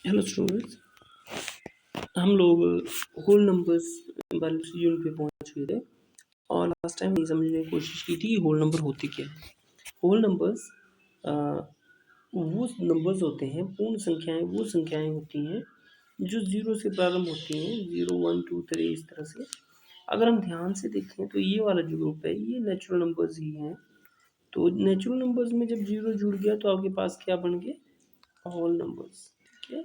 Hello students, हम लोग whole numbers वाले यूनिट पे पहुंच चुके थे और लास्ट टाइम ये समझने की कोशिश की थी होल नंबर होते क्या है। होल नंबर्स वो नंबर्स होते हैं, पूर्ण संख्याएं वो संख्याएं होती हैं जो जीरो से प्रारंभ होती हैं, 0 1 2 3 इस तरह से। अगर हम ध्यान से देखें तो ये वाला जो ग्रुप है ये नेचुरल नंबर्स ही हैं। तो नेचुरल नंबर्स में जब जीरो जुड़ गया तो आपके पास क्या बन गए, होल नंबर्स। ठीक है,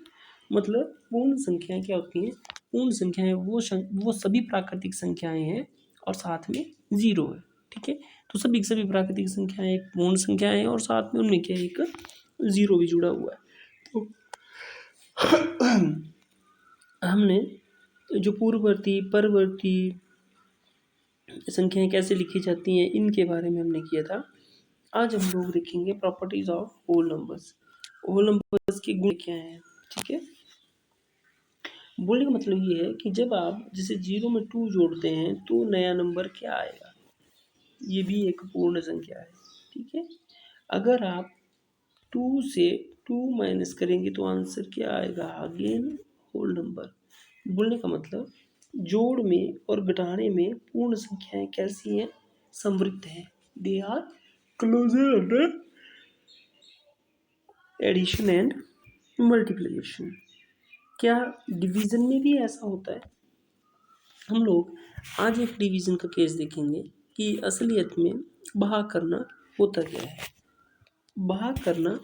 मतलब पूर्ण संख्याएं क्या होती हैं, पूर्ण संख्याएं वो सभी प्राकृतिक संख्याएं हैं और साथ में जीरो है। ठीक है, तो सभी प्राकृतिक संख्याएं एक पूर्ण संख्याएं हैं और साथ में उनमें क्या है, एक जीरो भी जुड़ा हुआ है। तो हमने जो पूर्ववर्ती परवर्ती संख्याएं कैसे लिखी जाती हैं इनके बारे में हमने किया था। आज हम लोग देखेंगे properties of whole numbers. Whole numbers के गुण क्या हैं। ठीक है, बोलने का मतलब ये है कि जब आप जैसे 0 में 2 जोड़ते हैं तो नया नंबर क्या आएगा, ये भी एक पूर्ण संख्या है। ठीक है, अगर आप 2 से 2 माइनस करेंगे तो आंसर क्या आएगा, अगेन होल नंबर। बोलने का मतलब जोड़ में और घटाने में पूर्ण संख्याएं कैसी हैं, समृद्ध हैं। They are closure under addition and multiplication. क्या डिवीजन में भी ऐसा होता है? हम लोग आज एक डिवीजन का केस देखेंगे कि असलियत में भाग करना होता क्या है। भाग करना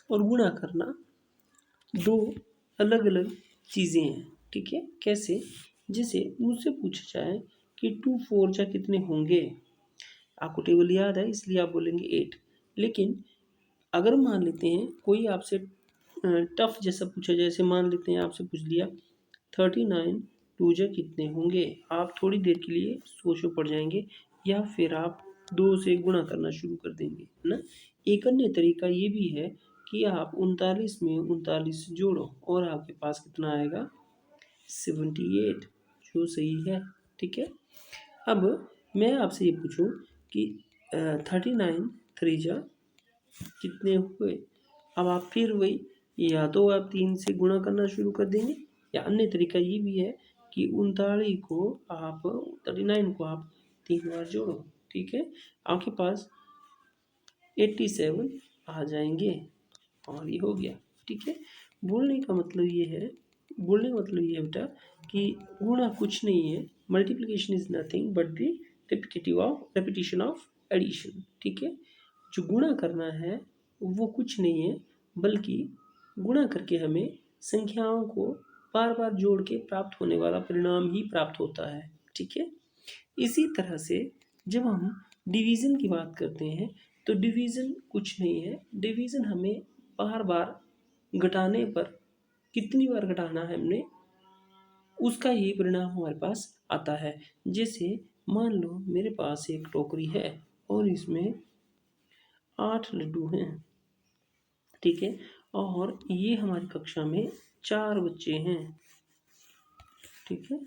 और गुणा करना दो अलग अलग चीज़ें हैं। ठीक है, कैसे? जैसे मुझसे पूछा जाए कि 2 4 जा कितने होंगे, आपको टेबल याद है इसलिए आप बोलेंगे 8। लेकिन अगर मान लेते हैं कोई आपसे टफ जैसा पूछा, जैसे मान लेते हैं आपसे पूछ लिया 39 2 जा कितने होंगे, आप थोड़ी देर के लिए सोच में पड़ जाएंगे या फिर आप 2 से गुणा करना शुरू कर देंगे, है ना। एक अन्य तरीका ये भी है कि आप 39 में 39 जोड़ो और आपके पास कितना आएगा, 78, जो सही है। ठीक है, अब मैं आपसे ये पूछूं कि 39 3 जा कितने हुए। अब आप फिर वही, या तो आप 3 से गुणा करना शुरू कर देंगे या अन्य तरीका ये भी है कि 39 को आप 39 को आप 3 बार जोड़ो। ठीक है, आपके पास 87 आ जाएंगे और ये हो गया। ठीक है, बोलने का मतलब ये है, बोलने का मतलब ये है बेटा कि गुणा कुछ नहीं है, multiplication is nothing but the repetition of addition. ठीक है, जो गुणा करना है वो कुछ नहीं है बल्कि गुणा करके हमें संख्याओं को बार बार जोड़ के प्राप्त होने वाला परिणाम ही प्राप्त होता है। ठीक है, इसी तरह से जब हम डिवीज़न की बात करते हैं तो डिवीज़न कुछ नहीं है, डिवीज़न हमें बार बार घटाने पर, कितनी बार घटाना है हमने, उसका ही परिणाम हमारे पास आता है। जैसे मान लो मेरे पास एक टोकरी है और इसमें 8 लड्डू हैं। ठीक है, और ये हमारी कक्षा में 4 बच्चे हैं। ठीक है,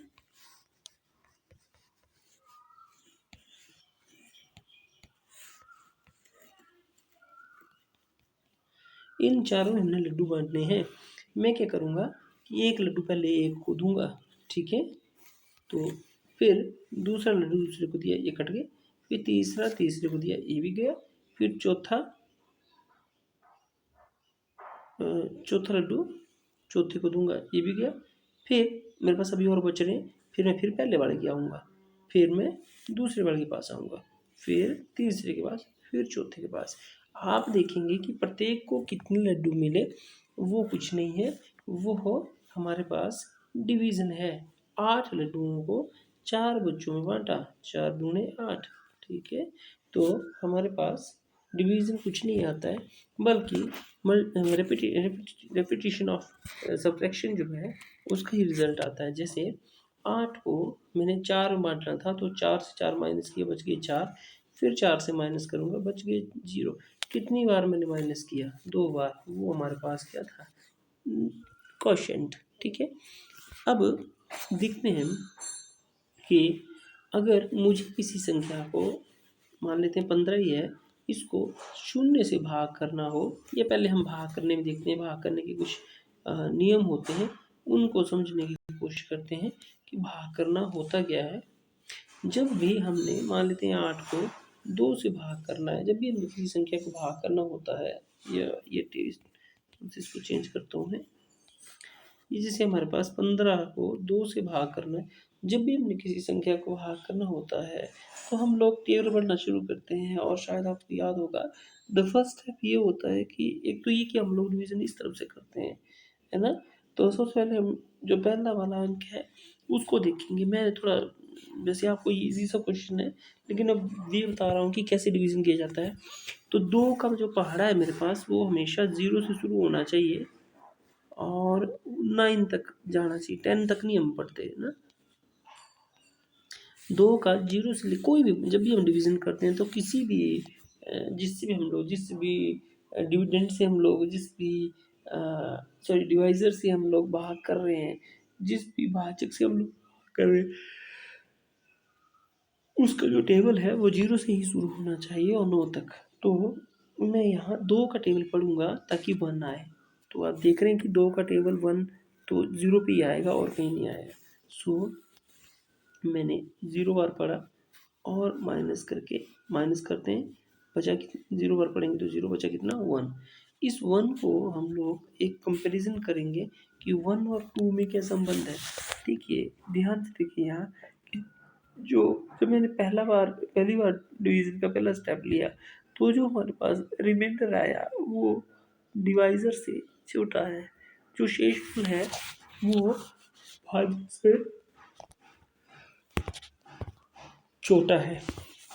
इन चारों में हमने लड्डू बांटने हैं। मैं क्या करूँगा कि एक लड्डू पहले एक को दूंगा। ठीक है, तो फिर दूसरा लड्डू दूसरे को दिया, ये कट गए। फिर तीसरा तीसरे को दिया, ये भी गया। फिर चौथा लड्डू चौथे को दूंगा, ये भी गया। फिर मेरे पास अभी और बच रहे हैं, फिर मैं फिर पहले वाले के आऊँगा, फिर मैं दूसरे वाले के पास आऊँगा, फिर तीसरे के पास, फिर चौथे के पास। आप देखेंगे कि प्रत्येक को कितने लड्डू मिले वो कुछ नहीं है, वो हो हमारे पास डिवीज़न है। 8 लड्डुओं को 4 बच्चों में बांटा, 4 दूने 8। ठीक है, तो हमारे पास डिवीज़न कुछ नहीं आता है बल्कि रेपिटेशन ऑफ सब्ट्रैक्शन जो है उसका ही रिजल्ट आता है। जैसे 8 को मैंने 4 में बांटना था तो 4 से 4 माइनस किया, बच गए 4। फिर 4 से माइनस करूँगा, बच गए 0। कितनी बार मैंने माइनस किया, 2 बार। वो हमारे पास क्या था, क्वोशिएंट। ठीक है, अब देखते हैं कि अगर मुझे किसी संख्या को, मान लेते हैं 15 ही है, इसको 0 से भाग करना हो, या पहले हम भाग करने में देखते हैं, भाग करने के कुछ नियम होते हैं उनको समझने की कोशिश करते हैं कि भाग करना होता क्या है। जब भी हमने मान लेते हैं 8 को 2 से भाग करना है, जब भी हमें किसी संख्या को भाग करना होता है, या ये टेस्ट इसको चेंज करता हूँ मैं, ये जैसे हमारे पास 15 को 2 से भाग करना है, जब भी हमने किसी संख्या को भाग करना होता है तो हम लोग टेबल पढ़ना शुरू करते हैं। और शायद आपको याद होगा द फर्स्ट स्टेप ये होता है कि एक तो ये कि हम लोग डिवीज़न इस तरफ से करते हैं, है ना? तो सबसे पहले हम जो पहला वाला अंक है उसको देखेंगे। मैं थोड़ा वैसे आपको ईज़ी सा क्वेश्चन है, लेकिन अब ये बता रहा हूँ कि कैसे डिवीज़न किया जाता है। तो 2 का जो पहाड़ा है मेरे पास वो हमेशा 0 से शुरू होना चाहिए और 9 तक जाना चाहिए, 10 तक नहीं हम पढ़ते है ना। 2 का 0 से कोई भी जब भी हम डिवीज़न करते हैं तो किसी भी जिससे भी हम लोग जिस भी डिविडेंड से हम लोग जिस भी सॉरी डिवाइज़र से हम लोग भाग कर रहे हैं, जिस भी भाजक से हम लोग कर रहे हैं, उसका जो टेबल है वो 0 से ही शुरू होना चाहिए और 9 तक। तो मैं यहाँ 2 का टेबल पढ़ूँगा ताकि 1 आए। तो आप देख रहे हैं कि 2 का टेबल 1 तो 0 पे ही आएगा और कहीं नहीं आएगा। सो मैंने 0 बार पढ़ा और माइनस करके माइनस करते हैं, बचा कि 0 बार पढ़ेंगे तो 0 बचा कितना 1। इस 1 को हम लोग एक कंपैरिजन करेंगे कि 1 और 2 में क्या संबंध है। देखिए ध्यान से देखिए यहाँ कि जो जब मैंने पहली बार डिवीज़न का पहला स्टेप लिया तो जो हमारे पास रिमाइंडर आया वो डिवाइज़र से छोटा है, जो शेषफल है वो भाज्य से छोटा है।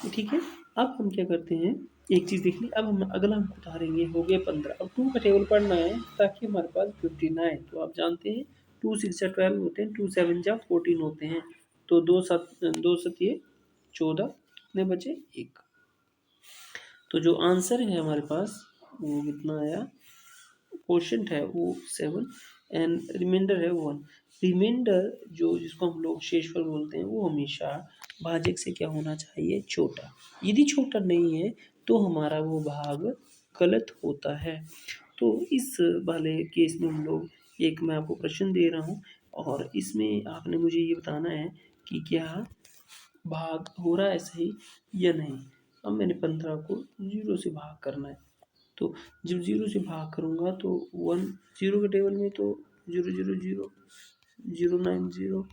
ठीक है, अब हम क्या करते हैं, एक चीज़ देख ली। अब हम अगला अंक उतारेंगे, हो गए 15। अब 2 का टेबल पढ़ना है ताकि हमारे पास 15 आए। तो आप जानते हैं 2 6 12 होते हैं, 2 7 जा 14 होते हैं। तो 2 सतिये 14, कितने बचे 1। तो जो आंसर है हमारे पास वो कितना आया, क्वोशंट है वो 7 एंड रिमाइंडर है 1। रिमाइंडर जो जिसको हम लोग शेषफल बोलते हैं वो हमेशा भाजक से क्या होना चाहिए, छोटा। यदि छोटा नहीं है तो हमारा वो भाग गलत होता है। तो इस वाले केस में हम लोग एक मैं आपको प्रश्न दे रहा हूँ और इसमें आपने मुझे ये बताना है कि क्या भाग हो रहा है सही या नहीं। अब मैंने 15 को 0 से भाग करना है, तो जब 0 से भाग करूँगा तो 1 0 के टेबल में तो 0 0 0 0 9 0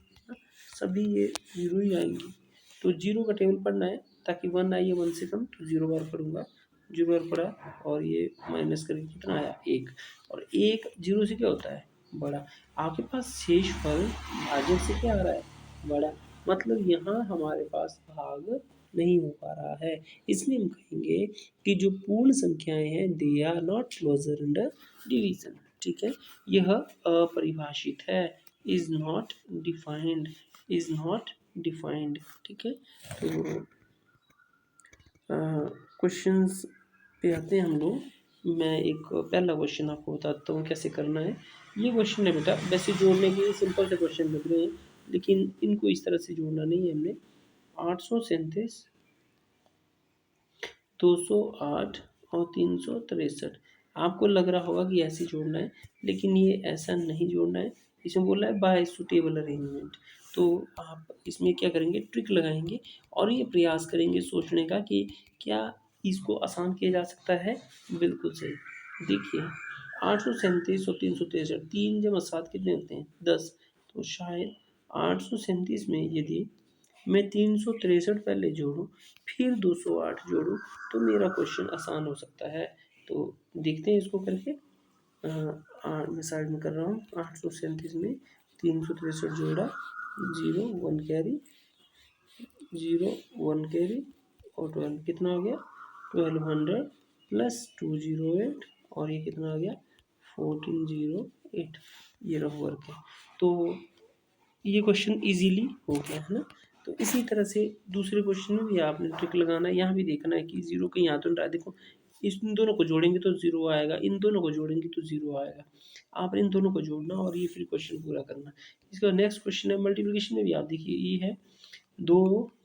सभी ये 0 ही आएंगे। तो 0 का टेबल पढ़ना है ताकि 1 आइए, 1 से कम, तो 0 बार पढ़ूँगा, 0 बार पढ़ा और ये माइनस करके कितना आया 1। और 1 0 से क्या होता है, बड़ा। आपके पास शेषफल भाजक से क्या आ रहा है, बड़ा। मतलब यहाँ हमारे पास भाग नहीं हो पा रहा है, इसलिए हम कहेंगे कि जो पूर्ण संख्याएं हैं they are not closure under division. ठीक है, यह अपरिभाषित है, is not defined, is not defined. ठीक है, तो क्वेश्चंस पे आते हैं हम लोग। मैं एक पहला क्वेश्चन आपको बताता हूँ कैसे करना है। ये क्वेश्चन है बेटा, वैसे जोड़ने के सिंपल से क्वेश्चन लग रहे हैं, लेकिन इनको इस तरह से जोड़ना नहीं है हमने। 837 208 और 363 आपको लग रहा होगा कि ऐसे जोड़ना है, लेकिन ये ऐसा नहीं जोड़ना है। इसमें बोला है बाय सुटेबल अरेंजमेंट। तो आप इसमें क्या करेंगे, ट्रिक लगाएंगे और ये प्रयास करेंगे सोचने का कि क्या इसको आसान किया जा सकता है। बिल्कुल सही। देखिए 837 और 363, 3 जमा 7 कितने होते हैं 10। तो शायद 837 में यदि मैं 363 पहले जोड़ूं फिर 208 जोड़ूं तो मेरा क्वेश्चन आसान हो सकता है। तो देखते हैं इसको करके। मैं साइड में कर रहा हूँ। 837 में 363 जोड़ा, 0 1 कैरी, 0 1 कैरी और 12 कितना आ गया 1200 प्लस 208 और ये कितना आ गया 1408। ये रफ वर्क है। तो ये क्वेश्चन इजीली हो गया है ना। तो इसी तरह से दूसरे क्वेश्चन में भी आपने ट्रिक लगाना है, यहाँ भी देखना है कि जीरो कहीं आ तो नहीं रहा है। देखो इन दोनों को जोड़ेंगे तो जीरो आएगा, इन दोनों को जोड़ेंगे तो जीरो आएगा। आपने इन दोनों को जोड़ना और ये फिर क्वेश्चन पूरा करना। इसका नेक्स्ट क्वेश्चन है मल्टीप्लिकेशन में भी आप देखिए ये है 2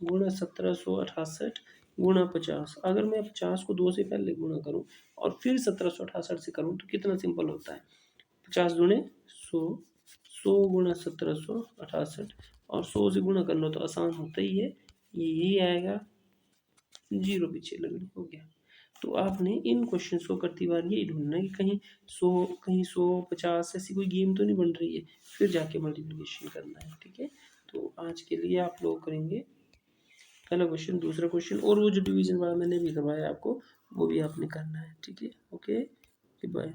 गुणा 1768 गुणा 50। अगर मैं 50 को 2 से पहले गुणा करूँ और फिर 1768 से करूँ तो कितना सिंपल होता है, 50 दूने 100 गुणा 1768 और 100 से गुणा कर लो तो आसान होता ही है, ये यही आएगा, जीरो पीछे लगनी हो गया। तो आपने इन क्वेश्चंस को करती बार यही ढूंढना है कि कहीं 100 50 ऐसी कोई गेम तो नहीं बन रही है, फिर जाके मल्टीप्लिकेशन करना है। ठीक है, तो आज के लिए आप लोग करेंगे पहला क्वेश्चन, दूसरा क्वेश्चन, और वो जो डिवीजन वाला मैंने भी करवाया आपको वो भी आपने करना है। ठीक है, ओके, बाय।